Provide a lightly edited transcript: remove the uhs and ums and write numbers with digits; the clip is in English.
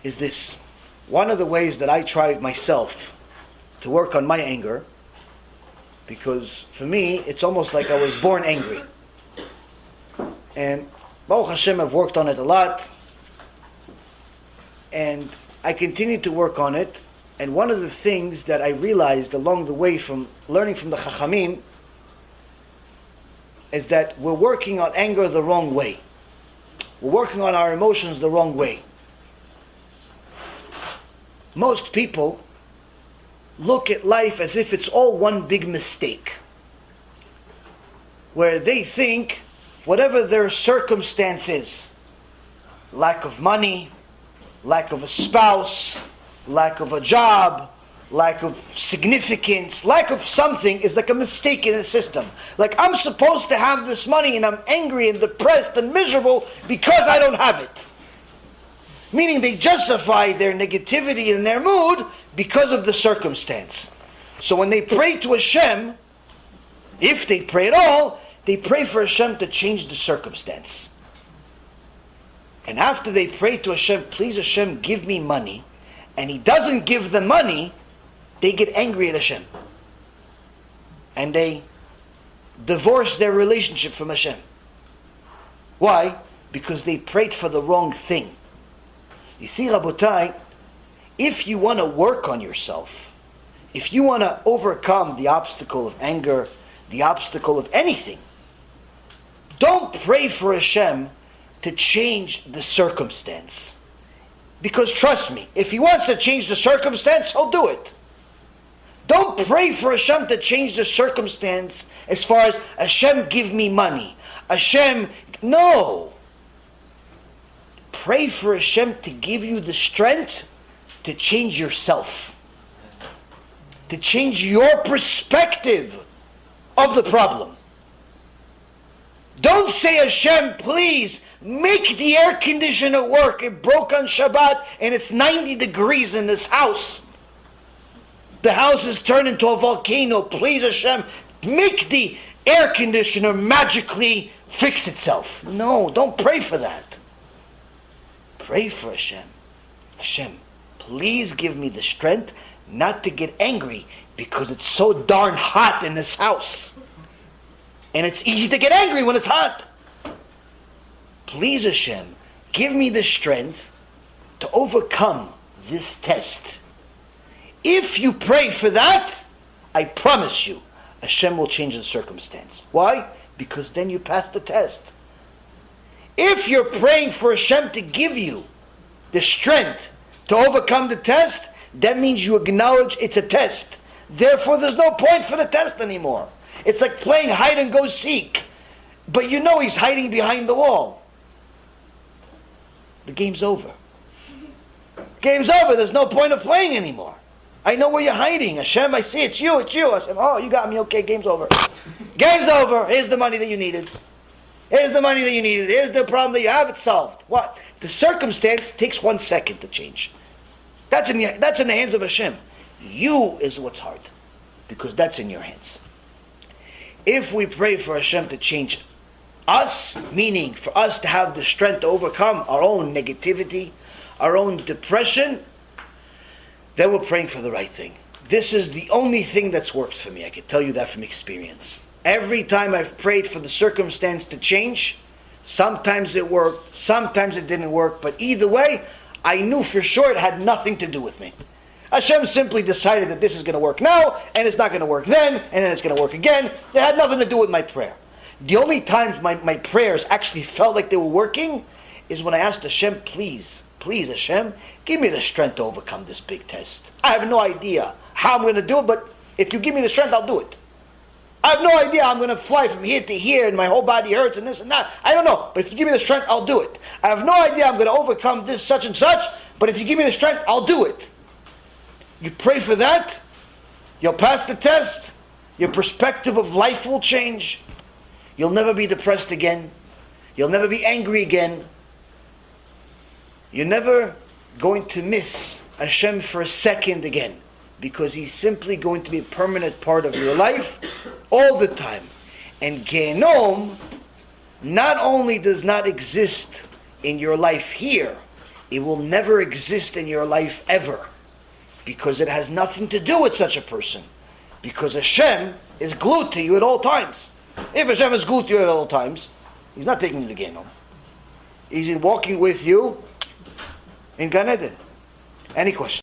is this. One of the ways that I try myself to work on my anger, because for me, it's almost like I was born angry. And Baruch Hashem, I've worked on it a lot. And I continue to work on it. And one of the things that I realized along the way from learning from the Chachamim is that we're working on anger the wrong way. We're working on our emotions the wrong way. Most people look at life as if it's all one big mistake, where they think whatever their circumstances, lack of money, lack of a spouse, lack of a job, lack of significance, lack of something is like a mistake in the system. Like, I'm supposed to have this money and I'm angry and depressed and miserable because I don't have it. Meaning they justify their negativity and their mood because of the circumstance. So when they pray to Hashem, if they pray at all, they pray for Hashem to change the circumstance. And after they pray to Hashem, please Hashem, give me money, and He doesn't give them money, they get angry at Hashem. And they divorce their relationship from Hashem. Why? Because they prayed for the wrong thing. You see, Rabotai, if you want to work on yourself, if you want to overcome the obstacle of anger, the obstacle of anything, don't pray for Hashem to change the circumstance. Because trust me, if He wants to change the circumstance, He'll do it. Don't pray for Hashem to change the circumstance as far as Hashem give me money. Hashem, no. Pray for Hashem to give you the strength to change yourself. To change your perspective of the problem. Don't say, Hashem, please, make the air conditioner work. It broke on Shabbat and it's 90 degrees in this house. The house is turned into a volcano. Please, Hashem, make the air conditioner magically fix itself. No, don't pray for that. Pray for Hashem. Hashem, please give me the strength not to get angry because it's so darn hot in this house. And it's easy to get angry when it's hot. Please, Hashem, give me the strength to overcome this test. If you pray for that, I promise you, Hashem will change the circumstance. Why? Because then you pass the test. If you're praying for Hashem to give you the strength to overcome the test, that means you acknowledge it's a test. Therefore, there's no point for the test anymore. It's like playing hide and go seek. But you know he's hiding behind the wall. The game's over. Game's over. There's no point of playing anymore. I know where you're hiding. Hashem, I see it's you. Hashem, oh, you got me. Okay, game's over. Game's over. Here's the money that you needed. Here's the money that you needed. Here's the problem that you have. It's solved. What? The circumstance takes 1 second to change. That's in the hands of Hashem. You is what's hard. Because that's in your hands. If we pray for Hashem to change us, meaning for us to have the strength to overcome our own negativity, our own depression, then we're praying for the right thing. This is the only thing that's worked for me. I can tell you that from experience. Every time I've prayed for the circumstance to change, sometimes it worked, sometimes it didn't work, but either way, I knew for sure it had nothing to do with me. Hashem simply decided that this is going to work now, and it's not going to work then, and then it's going to work again. It had nothing to do with my prayer. The only times my prayers actually felt like they were working is when I asked Hashem, please Hashem, give me the strength to overcome this big test. I have no idea how I'm going to do it, but if you give me the strength, I'll do it. I have no idea how I'm going to fly from here to here and my whole body hurts and this and that. I don't know, but if you give me the strength, I'll do it. I have no idea I'm going to overcome this such and such, but if you give me the strength, I'll do it. You pray for that, you'll pass the test, your perspective of life will change, you'll never be depressed again, you'll never be angry again, you're never going to miss Hashem for a second again, because He's simply going to be a permanent part of your life all the time. And Gehenom not only does not exist in your life here, it will never exist in your life ever, because it has nothing to do with such a person, because Hashem is glued to you at all times. If Hashem is glued to you at all times, He's not taking you to Gehinnom. He's walking with you in Gan Eden. Any questions?